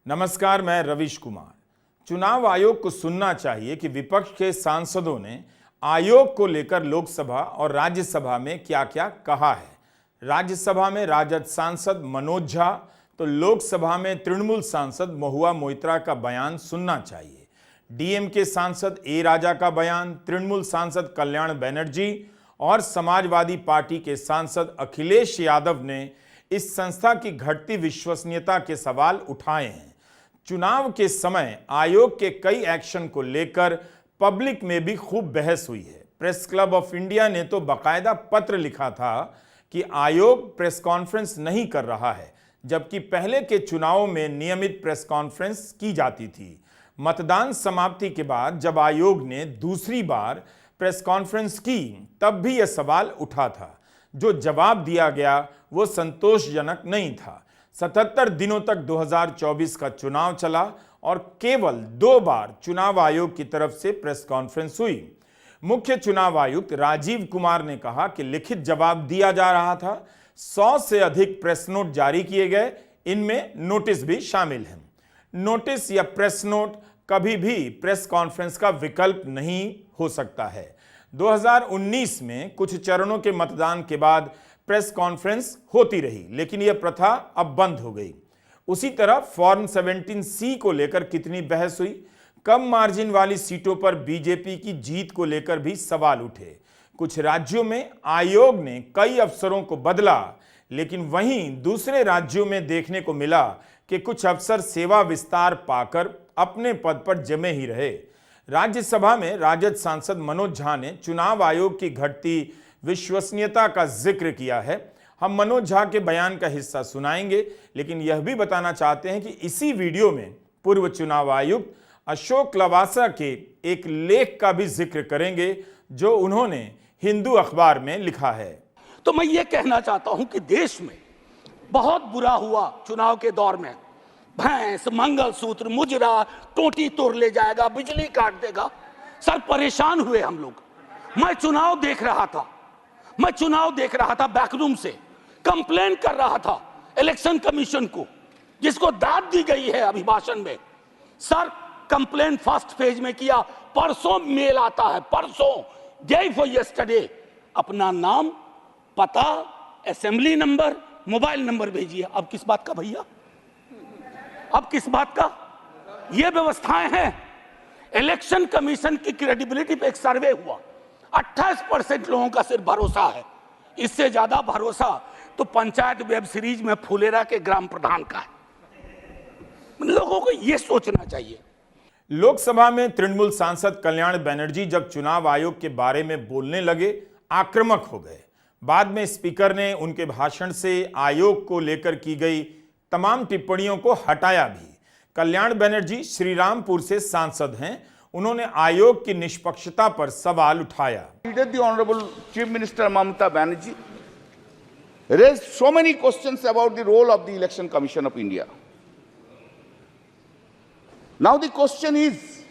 नमस्कार, मैं रविश कुमार। चुनाव आयोग को सुनना चाहिए कि विपक्ष के सांसदों ने आयोग को लेकर लोकसभा और राज्यसभा में क्या क्या कहा है। राज्यसभा में राजद सांसद मनोज झा तो लोकसभा में तृणमूल सांसद महुआ मोइत्रा का बयान सुनना चाहिए। डीएमके सांसद ए राजा का बयान, तृणमूल सांसद कल्याण बनर्जी और समाजवादी पार्टी के सांसद अखिलेश यादव ने इस संस्था की घटती विश्वसनीयता के सवाल उठाए हैं। चुनाव के समय आयोग के कई एक्शन को लेकर पब्लिक में भी खूब बहस हुई है। प्रेस क्लब ऑफ इंडिया ने तो बाकायदा पत्र लिखा था कि आयोग प्रेस कॉन्फ्रेंस नहीं कर रहा है, जबकि पहले के चुनावों में नियमित प्रेस कॉन्फ्रेंस की जाती थी। मतदान समाप्ति के बाद जब आयोग ने दूसरी बार प्रेस कॉन्फ्रेंस की, तब भी यह सवाल उठा था। जो जवाब दिया गया वो संतोषजनक नहीं था। 77 दिनों तक 2024 का चुनाव चला और केवल 2 बार चुनाव आयोग की तरफ से प्रेस कॉन्फ्रेंस हुई। मुख्य चुनाव आयुक्त राजीव कुमार ने कहा कि लिखित जवाब दिया जा रहा था। 100 से अधिक प्रेस नोट जारी किए गए, इनमें नोटिस भी शामिल हैं। नोटिस या प्रेस नोट कभी भी प्रेस कॉन्फ्रेंस का विकल्प नहीं हो सकता है। 2019 में कुछ चरणों के मतदान के बाद प्रेस कॉन्फ्रेंस होती रही, लेकिन यह प्रथा अब बंद हो गई। उसी तरह फॉर्म 17C को लेकर कितनी बहस हुई। कम मार्जिन वाली सीटों पर बीजेपी की जीत को लेकर भी सवाल उठे। कुछ राज्यों में आयोग ने कई अफसरों को बदला, लेकिन वहीं दूसरे राज्यों में देखने को मिला कि कुछ अफसर सेवा विस्तार पाकर अपने पद पर जमे ही रहे। राज्यसभा में राजद सांसद मनोज झा ने चुनाव आयोग की घटती विश्वसनीयता का जिक्र किया है। हम मनोज झा के बयान का हिस्सा सुनाएंगे, लेकिन यह भी बताना चाहते हैं कि इसी वीडियो में पूर्व चुनाव आयुक्त अशोक लवासा के एक लेख का भी जिक्र करेंगे जो उन्होंने हिंदू अखबार में लिखा है। तो मैं ये कहना चाहता हूं कि देश में बहुत बुरा हुआ चुनाव के दौर में। भैंस, मंगलसूत्र, मुजरा, टोटी तोड़ ले जाएगा, बिजली काट देगा। सर परेशान हुए हम लोग। मैं चुनाव देख रहा था बैकरूम से, कंप्लेन कर रहा था इलेक्शन कमीशन को, जिसको दाद दी गई है अभिभाषण में। सर कंप्लेन फर्स्ट पेज में किया, परसों मेल आता है, परसों डे फॉर यस्टरडे, अपना नाम, पता, असेंबली नंबर, मोबाइल नंबर भेजिए। अब किस बात का भैया, अब किस बात का? ये व्यवस्थाएं हैं। इलेक्शन कमीशन की क्रेडिबिलिटी पे एक सर्वे हुआ, 28% लोगों का सिर्फ भरोसा है। इससे ज्यादा भरोसा तो पंचायत वेब सीरीज में फुलेरा के ग्राम प्रधान का है। लोगों को यह सोचना चाहिए। लोकसभा में तृणमूल सांसद कल्याण बनर्जी जब चुनाव आयोग के बारे में बोलने लगे, आक्रामक हो गए। बाद में स्पीकर ने उनके भाषण से आयोग को लेकर की गई तमाम टिप्पणियों को हटाया भी। कल्याण बनर्जी श्रीरामपुर से सांसद हैं। उन्होंने आयोग की निष्पक्षता पर सवाल उठाया। The Honorable Chief Minister Mamata Banerjee raised so many questions about the role of the Election Commission of India. Now the question is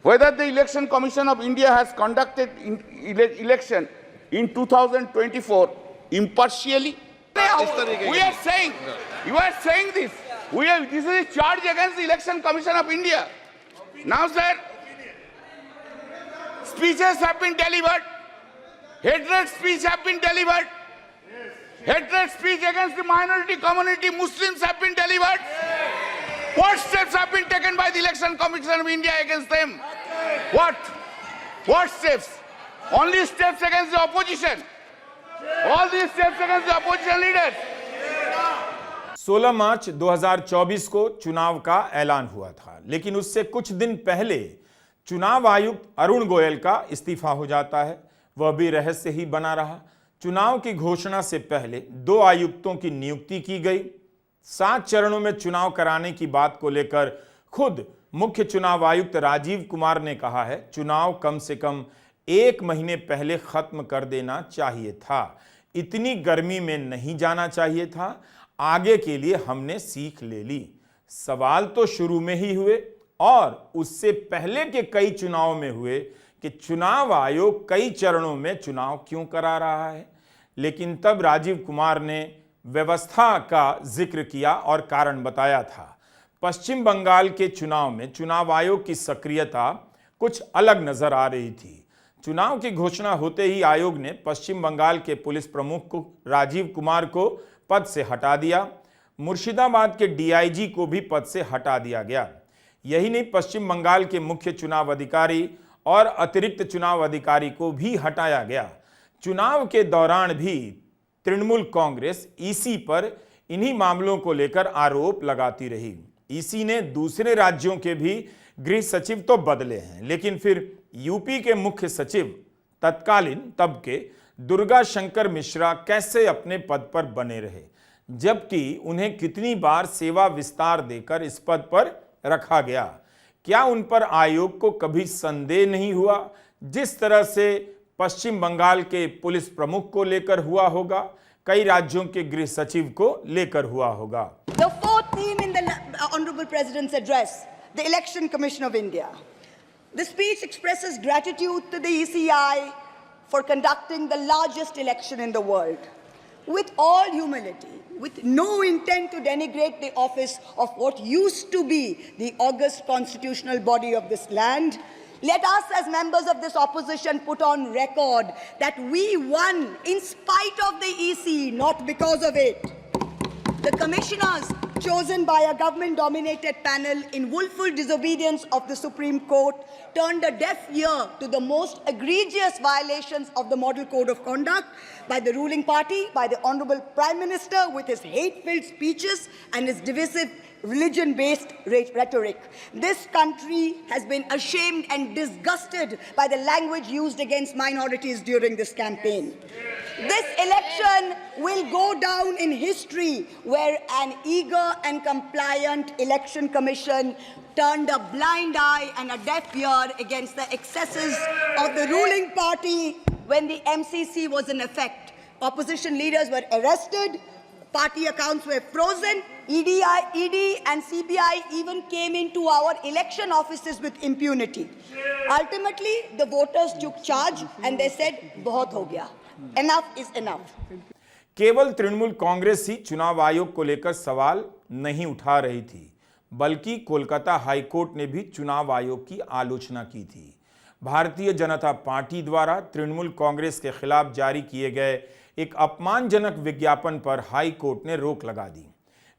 whether the Election Commission of India has conducted election in 2024 impartially. We are saying, you are saying this. This is a charge against the Election Commission of India. Now, sir, speeches have been delivered. Hatred speech have been delivered. Hatred speech against the minority community, Muslims have been delivered. What steps have been taken by the Election Commission of India against them? What steps? Only steps against the opposition. All these steps against the opposition leaders. 16 मार्च 2024 को चुनाव का ऐलान हुआ था, लेकिन उससे कुछ दिन पहले चुनाव आयुक्त अरुण गोयल का इस्तीफा हो जाता है। वह भी रहस्य ही बना रहा। चुनाव की घोषणा से पहले 2 आयुक्तों की नियुक्ति की गई। 7 चरणों में चुनाव कराने की बात को लेकर खुद मुख्य चुनाव आयुक्त राजीव कुमार ने कहा है, चुनाव कम से कम 1 महीने पहले खत्म कर देना चाहिए था। इतनी गर्मी में नहीं जाना चाहिए था। आगे के लिए हमने सीख ले ली। सवाल तो शुरू में ही हुए और उससे पहले के कई चुनाव में हुए कि चुनाव आयोग कई चरणों में चुनाव क्यों करा रहा है। लेकिन तब राजीव कुमार ने व्यवस्था का जिक्र किया और कारण बताया था। पश्चिम बंगाल के चुनाव में चुनाव आयोग की सक्रियता कुछ अलग नजर आ रही थी। चुनाव की घोषणा होते ही आयोग ने पश्चिम बंगाल के पुलिस प्रमुख को राजीव कुमार को पद से हटा दिया। मुर्शिदाबाद के डीआईजी को भी पद से हटा दिया गया। यही नहीं, पश्चिम बंगाल के मुख्य चुनाव अधिकारी और अतिरिक्त चुनाव अधिकारी को भी हटाया गया। चुनाव के दौरान भी तृणमूल कांग्रेस ईसी पर इन्हीं मामलों को लेकर आरोप लगाती रही। ईसी ने दूसरे राज्यों के भी गृह सचिव तो बदले हैं, लेकिन फिर यूपी के मुख्य सचिव तत्कालीन तब के दुर्गा शंकर मिश्रा कैसे अपने पद पर बने रहे, जबकि उन्हें कितनी बार सेवा विस्तार देकर इस पद पर रखा गया। क्या उन पर आयोग को कभी संदेह नहीं हुआ, जिस तरह से पश्चिम बंगाल के पुलिस प्रमुख को लेकर हुआ होगा, कई राज्यों के गृह सचिव को लेकर हुआ होगा। The fourth theme in the Honorable President's address, the Election Commission of India. The speech expresses gratitude to the ECI for conducting the largest election in the world. With all humility, with no intent to denigrate the office of what used to be the august constitutional body of this land, let us as members of this opposition put on record that we won in spite of the EC, not because of it. The commissioners chosen by a government-dominated panel in willful disobedience of the Supreme Court turned a deaf ear to the most egregious violations of the Model Code of Conduct by the ruling party, by the Honorable Prime Minister with his hate-filled speeches and his divisive religion-based rhetoric. This country has been ashamed and disgusted by the language used against minorities during this campaign. This election will go down in history where an eager and compliant election commission turned a blind eye and a deaf ear against the excesses of the ruling party when the MCC was in effect. Opposition leaders were arrested, party accounts were frozen, ED and CBI even came into our election offices with impunity. Ultimately, the voters took charge and they said, "बहुत हो गया." Enough is enough. केवल तृणमूल कांग्रेस ही चुनाव आयोग को लेकर सवाल नहीं उठा रही थी, बल्कि कोलकाता हाईकोर्ट ने भी चुनाव आयोग की आलोचना की थी। भारतीय जनता पार्टी द्वारा तृणमूल कांग्रेस के खिलाफ जारी किए गए एक अपमानजनक विज्ञापन पर हाईकोर्ट ने रोक लगा दी।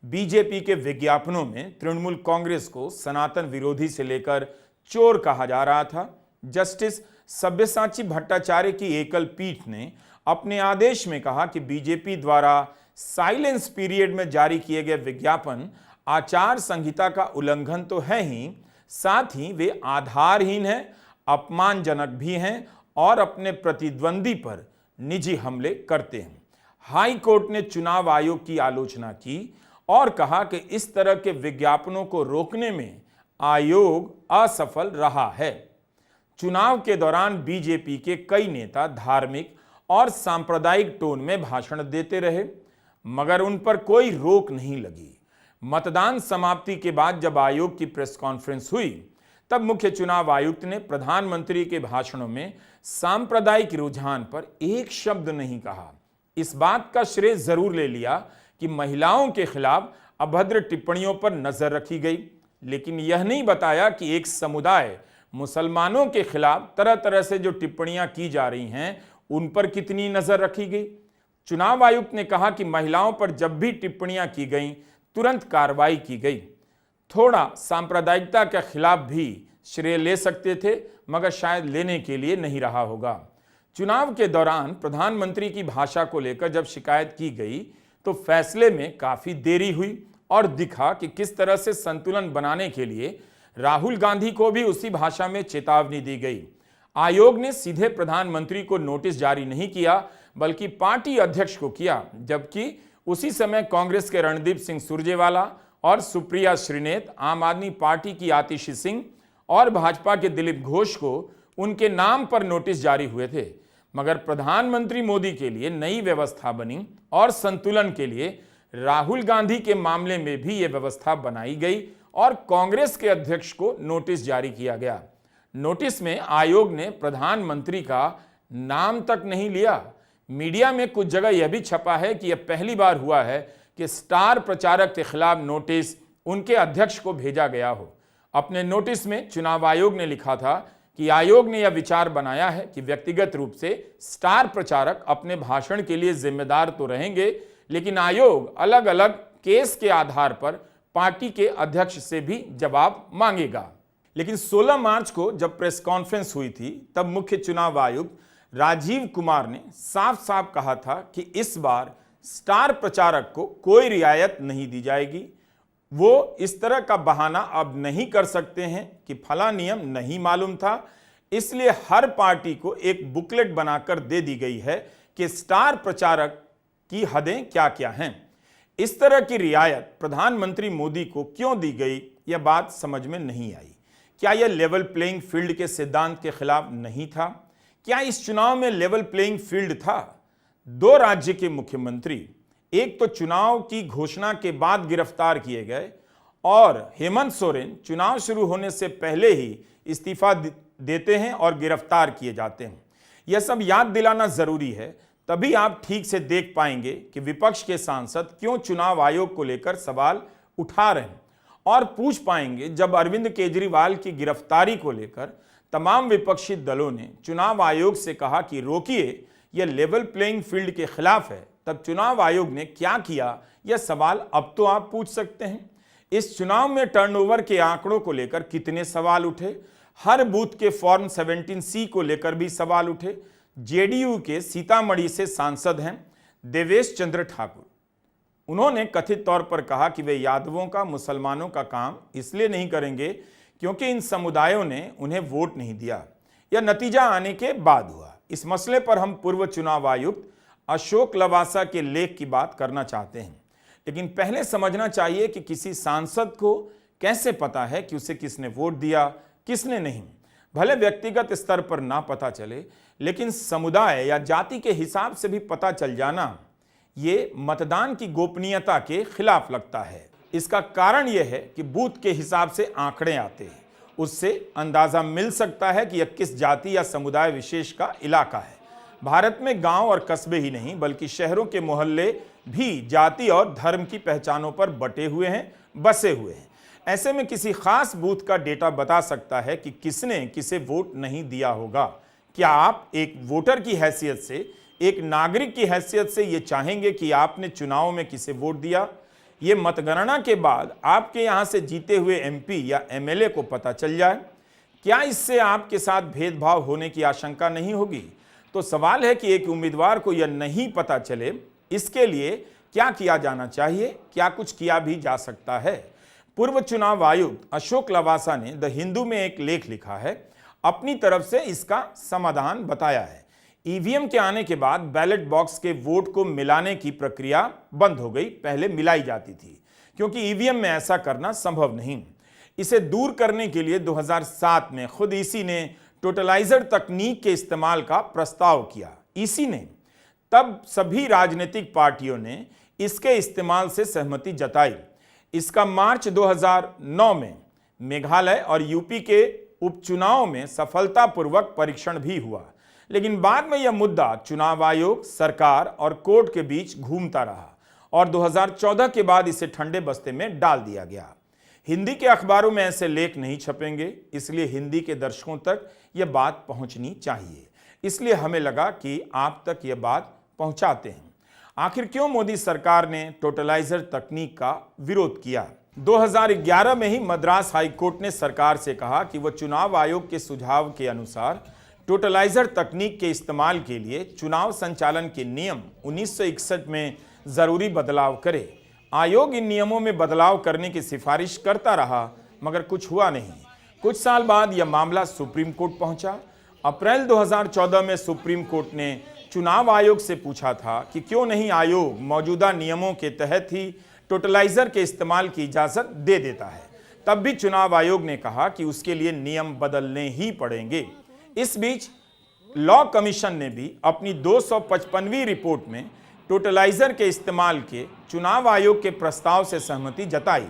बीजेपी के विज्ञापनों में तृणमूल कांग्रेस को सनातन विरोधी से लेकर चोर कहा जा रहा था। जस्टिस सब्यसाची भट्टाचार्य की एकल पीठ ने अपने आदेश में कहा कि बीजेपी द्वारा साइलेंस पीरियड में जारी किए गए विज्ञापन आचार संहिता का उल्लंघन तो है ही, साथ ही वे आधारहीन हैं, अपमानजनक भी हैं और अपने प्रतिद्वंदी पर निजी हमले करते हैं। हाई कोर्ट ने चुनाव आयोग की आलोचना की और कहा कि इस तरह के विज्ञापनों को रोकने में आयोग असफल रहा है। चुनाव के दौरान बीजेपी के कई नेता धार्मिक और सांप्रदायिक टोन में भाषण देते रहे, मगर उन पर कोई रोक नहीं लगी। मतदान समाप्ति के बाद जब आयोग की प्रेस कॉन्फ्रेंस हुई, तब मुख्य चुनाव आयुक्त ने प्रधानमंत्री के भाषणों में सांप्रदायिक रुझान पर एक शब्द नहीं कहा। इस बात का श्रेय जरूर ले लिया कि महिलाओं के खिलाफ अभद्र टिप्पणियों पर नजर रखी गई, लेकिन यह नहीं बताया कि एक समुदाय मुसलमानों के खिलाफ तरह तरह से जो टिप्पणियां की जा रही हैं, उन पर कितनी नजर रखी गई। चुनाव आयुक्त ने कहा कि महिलाओं पर जब भी टिप्पणियां की गई, तुरंत कार्रवाई की गई। थोड़ा सांप्रदायिकता के खिलाफ भी श्रेय ले सकते थे, मगर शायद लेने के लिए नहीं रहा होगा। चुनाव के दौरान प्रधानमंत्री की भाषा को लेकर जब शिकायत की गई, तो फैसले में काफी देरी हुई और दिखा कि किस तरह से संतुलन बनाने के लिए राहुल गांधी को भी उसी भाषा में चेतावनी दी गई। आयोग ने सीधे प्रधानमंत्री को नोटिस जारी नहीं किया, बल्कि पार्टी अध्यक्ष को किया, जबकि उसी समय कांग्रेस के रणदीप सिंह सुरजेवाला और सुप्रिया श्रीनेत, आम आदमी पार्टी की आतिशी सिंह और भाजपा के दिलीप घोष को उनके नाम पर नोटिस जारी हुए थे। मगर प्रधानमंत्री मोदी के लिए नई व्यवस्था बनी और संतुलन के लिए राहुल गांधी के मामले में भी यह व्यवस्था बनाई गई और कांग्रेस के अध्यक्ष को नोटिस जारी किया गया। नोटिस में आयोग ने प्रधानमंत्री का नाम तक नहीं लिया। मीडिया में कुछ जगह यह भी छपा है कि यह पहली बार हुआ है कि स्टार प्रचारक के खिलाफ नोटिस उनके अध्यक्ष को भेजा गया हो। अपने नोटिस में चुनाव आयोग ने लिखा था कि आयोग ने यह विचार बनाया है कि व्यक्तिगत रूप से स्टार प्रचारक अपने भाषण के लिए जिम्मेदार तो रहेंगे, लेकिन आयोग अलग अलग केस के आधार पर पार्टी के अध्यक्ष से भी जवाब मांगेगा। लेकिन 16 मार्च को जब प्रेस कॉन्फ्रेंस हुई थी, तब मुख्य चुनाव आयुक्त राजीव कुमार ने साफ साफ कहा था कि इस बार स्टार प्रचारक को कोई रियायत नहीं दी जाएगी। वो इस तरह का बहाना अब नहीं कर सकते हैं कि फला नियम नहीं मालूम था, इसलिए हर पार्टी को एक बुकलेट बनाकर दे दी गई है कि स्टार प्रचारक की हदें क्या क्या हैं। इस तरह की रियायत प्रधानमंत्री मोदी को क्यों दी गई, यह बात समझ में नहीं आई। क्या यह लेवल प्लेइंग फील्ड के सिद्धांत के खिलाफ नहीं था? क्या इस चुनाव में लेवल प्लेइंग फील्ड था? 2 राज्य के मुख्यमंत्री एक तो चुनाव की घोषणा के बाद गिरफ्तार किए गए और हेमंत सोरेन चुनाव शुरू होने से पहले ही इस्तीफा देते हैं और गिरफ्तार किए जाते हैं। यह सब याद दिलाना जरूरी है, तभी आप ठीक से देख पाएंगे कि विपक्ष के सांसद क्यों चुनाव आयोग को लेकर सवाल उठा रहे हैं, और पूछ पाएंगे जब अरविंद केजरीवाल की गिरफ्तारी को लेकर तमाम विपक्षी दलों ने चुनाव आयोग से कहा कि रोकिए, यह लेवल प्लेइंग फील्ड के खिलाफ है, तब चुनाव आयोग ने क्या किया, यह सवाल अब तो आप पूछ सकते हैं। इस चुनाव में टर्नओवर के आंकड़ों को लेकर कितने सवाल उठे, हर बूथ के फॉर्म 17C को लेकर भी सवाल उठे। जेडीयू के सीतामढ़ी से सांसद हैं देवेश चंद्र ठाकुर, उन्होंने कथित तौर पर कहा कि वे यादवों का, मुसलमानों का काम इसलिए नहीं करेंगे क्योंकि इन समुदायों ने उन्हें वोट नहीं दिया। यह नतीजा आने के बाद हुआ। इस मसले पर हम पूर्व चुनाव आयुक्त अशोक लवासा के लेख की बात करना चाहते हैं, लेकिन पहले समझना चाहिए कि किसी सांसद को कैसे पता है कि उसे किसने वोट दिया, किसने नहीं। भले व्यक्तिगत स्तर पर ना पता चले, लेकिन समुदाय या जाति के हिसाब से भी पता चल जाना ये मतदान की गोपनीयता के खिलाफ लगता है। इसका कारण यह है कि बूथ के हिसाब से आंकड़े आते हैं, उससे अंदाजा मिल सकता है कि यह किस जाति या समुदाय विशेष का इलाका है। भारत में गांव और कस्बे ही नहीं बल्कि शहरों के मोहल्ले भी जाति और धर्म की पहचानों पर बटे हुए हैं, बसे हुए हैं। ऐसे में किसी खास बूथ का डेटा बता सकता है कि किसने किसे वोट नहीं दिया होगा। क्या आप एक वोटर की हैसियत से, एक नागरिक की हैसियत से ये चाहेंगे कि आपने चुनाव में किसे वोट दिया, ये मतगणना के बाद आपके यहाँ से जीते हुए MP या MLA को पता चल जाए? क्या इससे आपके साथ भेदभाव होने की आशंका नहीं होगी? तो सवाल है कि एक उम्मीदवार को यह नहीं पता चले, इसके लिए क्या किया जाना चाहिए, क्या कुछ किया भी जा सकता है? पूर्व चुनाव आयुक्त अशोक लवासा ने द हिंदू में एक लेख लिखा है, अपनी तरफ से इसका समाधान बताया है। ईवीएम के आने के बाद बैलेट बॉक्स के वोट को मिलाने की प्रक्रिया बंद हो गई। पहले मिलाई जाती थी क्योंकि ईवीएम में ऐसा करना संभव नहीं। इसे दूर करने के लिए 2007 में खुद ईसी ने टोटलाइजर तकनीक के इस्तेमाल का प्रस्ताव किया। ईसी ने तब सभी राजनीतिक पार्टियों ने इसके इस्तेमाल से सहमति जताई। इसका मार्च 2009 में मेघालय और यूपी के उपचुनाव में सफलतापूर्वक परीक्षण भी हुआ, लेकिन बाद में यह मुद्दा चुनाव आयोग, सरकार और कोर्ट के बीच घूमता रहा और 2014 के बाद इसे ठंडे बस्ते में डाल दिया गया। हिंदी के अखबारों में ऐसे लेख नहीं छपेंगे, इसलिए हिंदी के दर्शकों तक यह बात पहुंचनी चाहिए। इसलिए हमें लगा कि आप तक यह बात पहुंचाते हैं। आखिर क्यों मोदी सरकार ने टोटलाइजर तकनीक का विरोध किया? 2011 में ही मद्रास हाईकोर्ट ने सरकार से कहा कि वह चुनाव आयोग के सुझाव के अनुसार टोटलाइजर तकनीक के इस्तेमाल के लिए चुनाव संचालन के नियम 1961 में जरूरी बदलाव करे। आयोग इन नियमों में बदलाव करने की सिफारिश करता रहा, मगर कुछ हुआ नहीं। कुछ साल बाद यह मामला सुप्रीम कोर्ट पहुंचा। अप्रैल 2014 में सुप्रीम कोर्ट ने चुनाव आयोग से पूछा था कि क्यों नहीं आयोग मौजूदा नियमों के तहत ही टोटलाइजर के इस्तेमाल की इजाजत दे देता है। तब भी चुनाव आयोग ने कहा कि उसके लिए नियम बदलने ही पड़ेंगे। इस बीच लॉ कमीशन ने भी अपनी 255वीं रिपोर्ट में टोटलाइजर के इस्तेमाल के चुनाव आयोग के प्रस्ताव से सहमति जताई,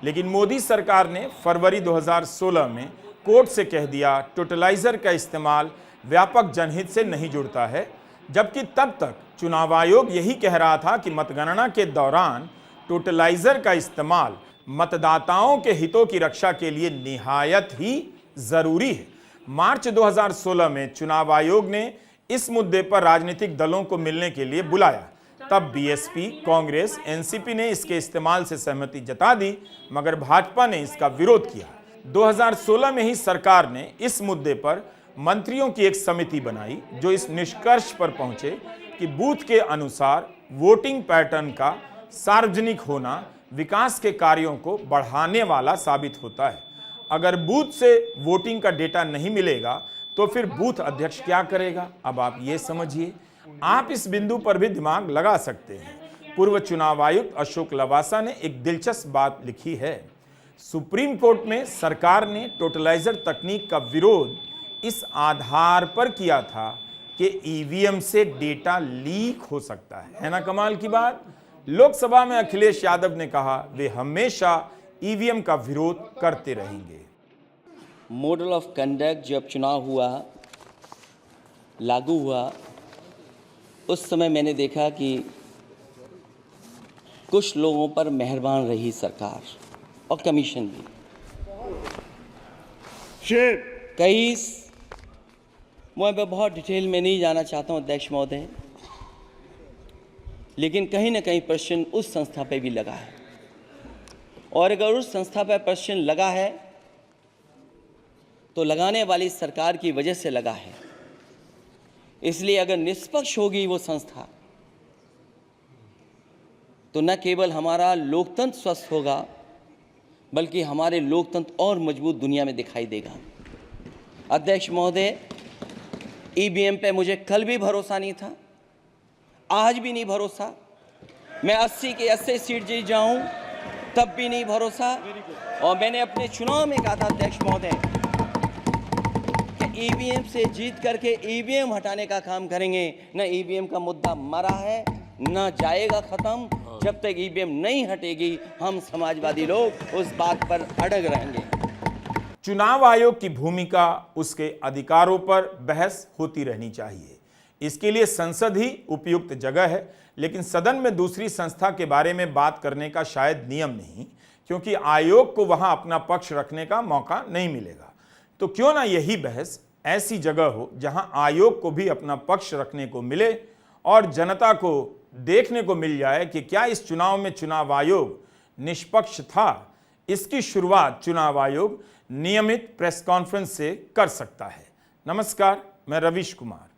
लेकिन मोदी सरकार ने फरवरी 2016 में कोर्ट से कह दिया टोटलाइजर का इस्तेमाल व्यापक जनहित से नहीं जुड़ता है, जबकि तब तक चुनाव आयोग यही कह रहा था कि मतगणना के दौरान टोटलाइजर का इस्तेमाल मतदाताओं के हितों की रक्षा के लिए निहायत ही जरूरी है। मार्च 2016 में चुनाव आयोग ने इस मुद्दे पर राजनीतिक दलों को मिलने के लिए बुलाया। तब बीएसपी, कांग्रेस, एनसीपी ने इसके इस्तेमाल से सहमति जता दी, मगर भाजपा ने इसका विरोध किया। 2016 में ही सरकार ने इस मुद्दे पर मंत्रियों की एक समिति बनाई जो इस निष्कर्ष पर पहुंचे कि बूथ के अनुसार वोटिंग पैटर्न का सार्वजनिक होना विकास के कार्यों को बढ़ाने वाला साबित होता है। अगर बूथ से वोटिंग का डेटा नहीं मिलेगा तो फिर बूथ अध्यक्ष क्या करेगा? अब आप ये समझिए। आप इस बिंदु पर भी दिमाग लगा सकते हैं। पूर्व चुनाव आयुक्त अशोक लवासा ने एक दिलचस्प बात लिखी है। सुप्रीम कोर्ट में सरकार ने टोटलाइजर तकनीक का विरोध इस आधार पर किया था कि ईवीएम से डेटा लीक हो सकता है ना? कमाल की बात। लोकसभा में अखिलेश यादव ने कहा वे हमेशा ईवीएम का विरोध करते रहेंगे। मॉडल ऑफ कंडक्ट जब चुनाव हुआ, लागू हुआ, उस समय मैंने देखा कि कुछ लोगों पर मेहरबान रही सरकार और कमीशन भी। कई मैं बहुत डिटेल में नहीं जाना चाहता हूं अध्यक्ष महोदय, लेकिन कहीं ना कहीं प्रश्न उस संस्था पे भी लगा है, और अगर उस संस्था पर प्रश्न लगा है तो लगाने वाली सरकार की वजह से लगा है। इसलिए अगर निष्पक्ष होगी वो संस्था तो न केवल हमारा लोकतंत्र स्वस्थ होगा बल्कि हमारे लोकतंत्र और मजबूत दुनिया में दिखाई देगा। अध्यक्ष महोदय, ईवीएम पे मुझे कल भी भरोसा नहीं था, आज भी नहीं भरोसा। मैं 80 के 80 सीट जीत जाऊं तब भी नहीं भरोसा। और मैंने अपने चुनाव में कहा था अध्यक्ष महोदय कि ईवीएम से जीत करके ईवीएम हटाने का काम करेंगे। न ईवीएम का मुद्दा मरा है न जाएगा खत्म। जब तक ईवीएम नहीं हटेगी हम समाजवादी लोग उस बात पर अड़ग रहेंगे। चुनाव आयोग की भूमिका, उसके अधिकारों पर बहस होती रहनी चाहिए। इसके लिए संसद ही उपयुक्त जगह है, लेकिन सदन में दूसरी संस्था के बारे में बात करने का शायद नियम नहीं, क्योंकि आयोग को वहां अपना पक्ष रखने का मौका नहीं मिलेगा। तो क्यों ना यही बहस ऐसी जगह हो जहां आयोग को भी अपना पक्ष रखने को मिले और जनता को देखने को मिल जाए कि क्या इस चुनाव में चुनाव आयोग निष्पक्ष था। इसकी शुरुआत चुनाव आयोग नियमित प्रेस कॉन्फ्रेंस से कर सकता है। नमस्कार, मैं रवीश कुमार।